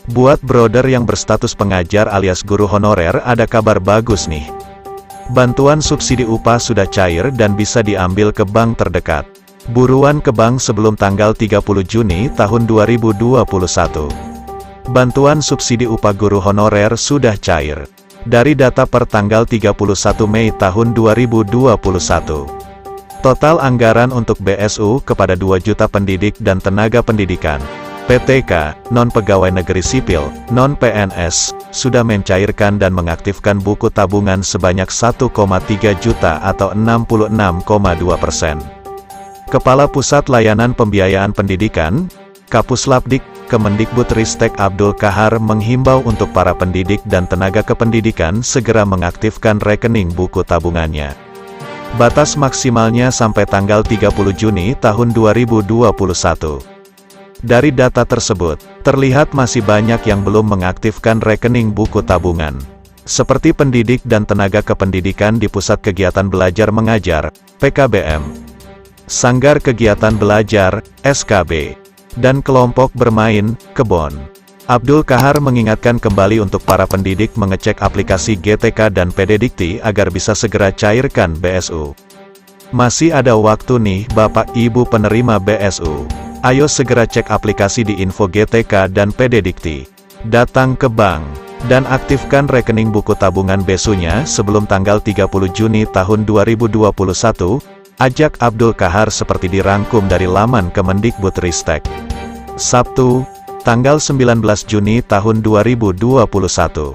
Buat brother yang berstatus pengajar alias guru honorer, ada kabar bagus nih. Bantuan subsidi upah sudah cair dan bisa diambil ke bank terdekat. Buruan ke bank sebelum tanggal 30 Juni tahun 2021. Bantuan subsidi upah guru honorer sudah cair. Dari data per tanggal 31 Mei tahun 2021. Total anggaran untuk BSU kepada 2 juta pendidik dan tenaga pendidikan, PTK, non-pegawai negeri sipil, non-PNS, sudah mencairkan dan mengaktifkan buku tabungan sebanyak 1,3 juta atau 66,2%. Kepala Pusat Layanan Pembiayaan Pendidikan, Kapuslapdik, Kemendikbudristek Abdul Kahar menghimbau untuk para pendidik dan tenaga kependidikan segera mengaktifkan rekening buku tabungannya. Batas maksimalnya sampai tanggal 30 Juni tahun 2021. Dari data tersebut, terlihat masih banyak yang belum mengaktifkan rekening buku tabungan. Seperti pendidik dan tenaga kependidikan di Pusat Kegiatan Belajar Mengajar, PKBM, Sanggar Kegiatan Belajar, SKB, dan kelompok bermain, Kebon. Abdul Kahar mengingatkan kembali untuk para pendidik mengecek aplikasi GTK dan PDDikti agar bisa segera cairkan BSU. Masih ada waktu nih Bapak Ibu penerima BSU. Ayo segera cek aplikasi di info GTK dan PDDikti. Datang ke bank, dan aktifkan rekening buku tabungan BSU-nya sebelum tanggal 30 Juni tahun 2021, ajak Abdul Kahar seperti dirangkum dari laman Kemendikbudristek. Sabtu, tanggal 19 Juni tahun 2021.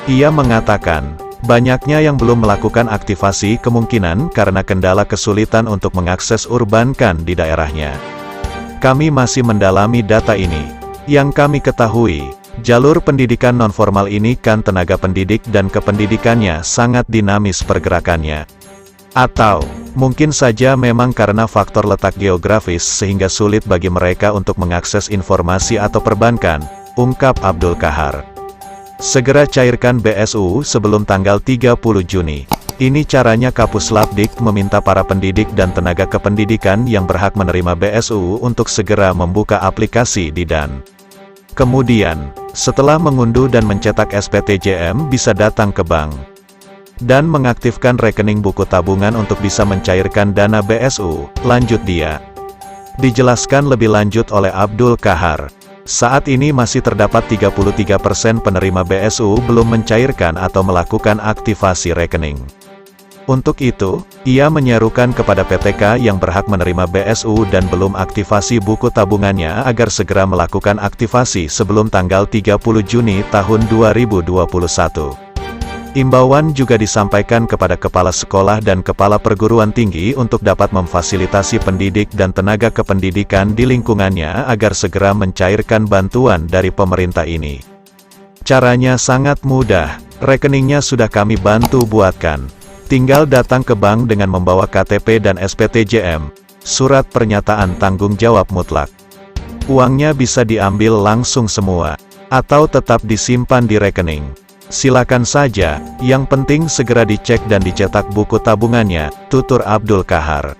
Ia mengatakan, banyaknya yang belum melakukan aktivasi kemungkinan karena kendala kesulitan untuk mengakses Urbankan di daerahnya. Kami masih mendalami data ini. Yang kami ketahui, jalur pendidikan nonformal ini kan tenaga pendidik dan kependidikannya sangat dinamis pergerakannya. Atau, mungkin saja memang karena faktor letak geografis sehingga sulit bagi mereka untuk mengakses informasi atau perbankan, ungkap Abdul Kahar. Segera cairkan BSU sebelum tanggal 30 Juni. Ini caranya Kapuslapdik meminta para pendidik dan tenaga kependidikan yang berhak menerima BSU untuk segera membuka aplikasi di DAN. Kemudian, setelah mengunduh dan mencetak SPTJM bisa datang ke bank dan mengaktifkan rekening buku tabungan untuk bisa mencairkan dana BSU, lanjut dia. Dijelaskan lebih lanjut oleh Abdul Kahar. Saat ini masih terdapat 33% penerima BSU belum mencairkan atau melakukan aktivasi rekening. Untuk itu, ia menyerukan kepada PTK yang berhak menerima BSU dan belum aktivasi buku tabungannya agar segera melakukan aktivasi sebelum tanggal 30 Juni tahun 2021. Imbauan juga disampaikan kepada kepala sekolah dan kepala perguruan tinggi untuk dapat memfasilitasi pendidik dan tenaga kependidikan di lingkungannya agar segera mencairkan bantuan dari pemerintah ini. Caranya sangat mudah, rekeningnya sudah kami bantu buatkan. Tinggal datang ke bank dengan membawa KTP dan SPTJM, surat pernyataan tanggung jawab mutlak. Uangnya bisa diambil langsung semua, atau tetap disimpan di rekening. Silakan saja, yang penting segera dicek dan dicetak buku tabungannya, tutur Abdul Kahar.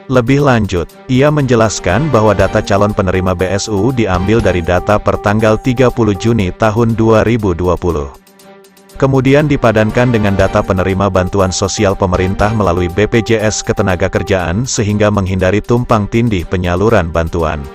Lebih lanjut, ia menjelaskan bahwa data calon penerima BSU diambil dari data per tanggal 30 Juni tahun 2020. Kemudian dipadankan dengan data penerima bantuan sosial pemerintah melalui BPJS Ketenagakerjaan sehingga menghindari tumpang tindih penyaluran bantuan.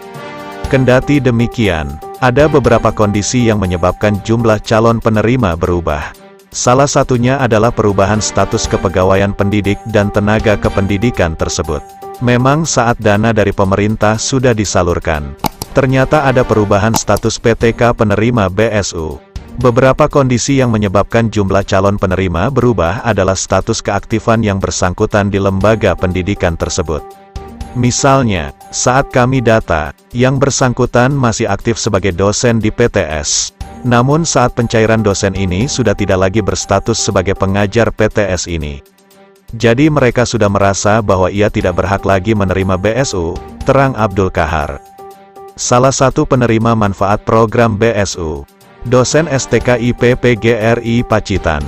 Kendati demikian, ada beberapa kondisi yang menyebabkan jumlah calon penerima berubah. Salah satunya adalah perubahan status kepegawaian pendidik dan tenaga kependidikan tersebut. Memang saat dana dari pemerintah sudah disalurkan, ternyata ada perubahan status PTK penerima BSU. Beberapa kondisi yang menyebabkan jumlah calon penerima berubah adalah status keaktifan yang bersangkutan di lembaga pendidikan tersebut. Misalnya, saat kami data, yang bersangkutan masih aktif sebagai dosen di PTS. Namun saat pencairan dosen ini sudah tidak lagi berstatus sebagai pengajar PTS ini. Jadi mereka sudah merasa bahwa ia tidak berhak lagi menerima BSU, terang Abdul Kahar. Salah satu penerima manfaat program BSU, dosen STK IPPGRI Pacitan,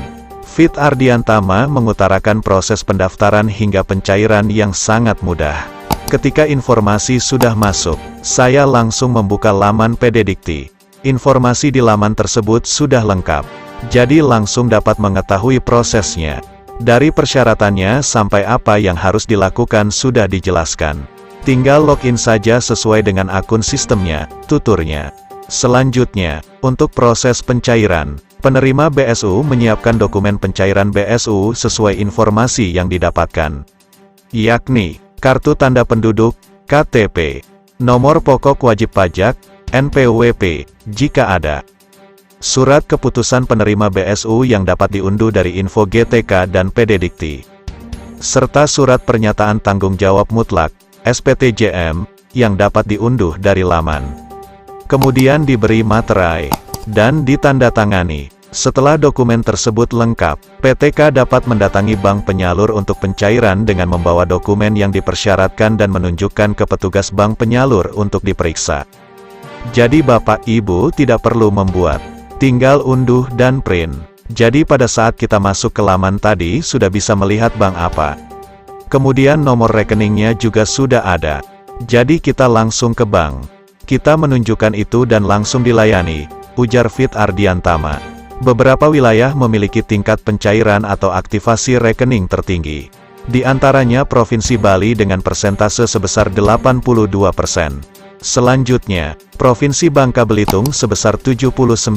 Fit Ardiantama mengutarakan proses pendaftaran hingga pencairan yang sangat mudah. Ketika informasi sudah masuk, saya langsung membuka laman PDDikti. Informasi di laman tersebut sudah lengkap. Jadi langsung dapat mengetahui prosesnya. Dari persyaratannya sampai apa yang harus dilakukan sudah dijelaskan. Tinggal login saja sesuai dengan akun sistemnya, tuturnya. Selanjutnya, untuk proses pencairan, penerima BSU menyiapkan dokumen pencairan BSU sesuai informasi yang didapatkan, yakni kartu tanda penduduk, KTP, nomor pokok wajib pajak, NPWP, jika ada, surat keputusan penerima BSU yang dapat diunduh dari Info GTK dan PDDikti, serta surat pernyataan tanggung jawab mutlak, SPTJM, yang dapat diunduh dari laman. Kemudian diberi materai, dan ditandatangani. Setelah dokumen tersebut lengkap, PTK dapat mendatangi bank penyalur untuk pencairan dengan membawa dokumen yang dipersyaratkan dan menunjukkan ke petugas bank penyalur untuk diperiksa. Jadi Bapak Ibu tidak perlu membuat, tinggal unduh dan print. Jadi pada saat kita masuk ke laman tadi sudah bisa melihat bank apa. Kemudian nomor rekeningnya juga sudah ada. Jadi kita langsung ke bank. Kita menunjukkan itu dan langsung dilayani, ujar Fit Ardiantama. Beberapa wilayah memiliki tingkat pencairan atau aktivasi rekening tertinggi. Di antaranya Provinsi Bali dengan persentase sebesar 82%. Selanjutnya, Provinsi Bangka Belitung sebesar 79%.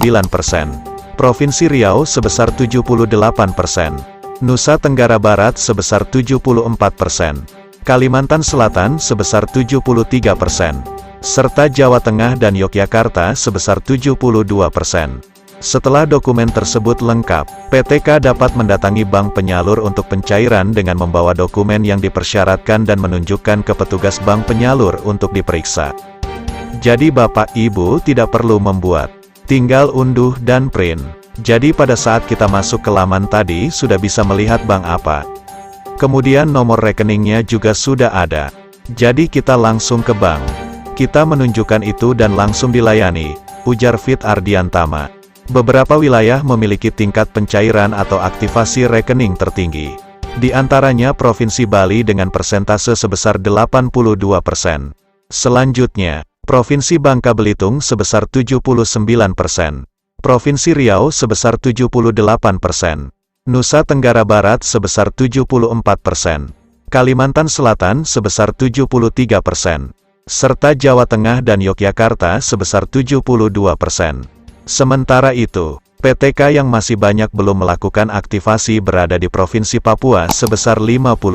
Provinsi Riau sebesar 78%. Nusa Tenggara Barat sebesar 74%. Kalimantan Selatan sebesar 73%. Serta Jawa Tengah dan Yogyakarta sebesar 72%. Setelah dokumen tersebut lengkap, PTK dapat mendatangi bank penyalur untuk pencairan dengan membawa dokumen yang dipersyaratkan dan menunjukkan ke petugas bank penyalur untuk diperiksa. Jadi Bapak Ibu tidak perlu membuat, tinggal unduh dan print. Jadi pada saat kita masuk ke laman tadi sudah bisa melihat bank apa. Kemudian nomor rekeningnya juga sudah ada. Jadi kita langsung ke bank. Kita menunjukkan itu dan langsung dilayani, ujar Fit Ardiantama. Beberapa wilayah memiliki tingkat pencairan atau aktivasi rekening tertinggi. Di antaranya Provinsi Bali dengan persentase sebesar 82%. Selanjutnya, Provinsi Bangka Belitung sebesar 79%. Provinsi Riau sebesar 78%. Nusa Tenggara Barat sebesar 74%. Kalimantan Selatan sebesar 73%. Serta Jawa Tengah dan Yogyakarta sebesar 72%. Sementara itu, PTK yang masih banyak belum melakukan aktivasi berada di Provinsi Papua sebesar 55%.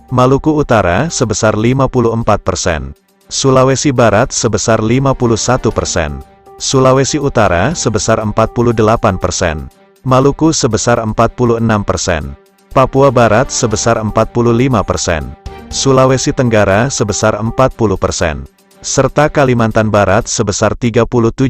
Maluku Utara sebesar 54%. Sulawesi Barat sebesar 51%. Sulawesi Utara sebesar 48%. Maluku sebesar 46%. Papua Barat sebesar 45%. Sulawesi Tenggara sebesar 40%, serta Kalimantan Barat sebesar 37%.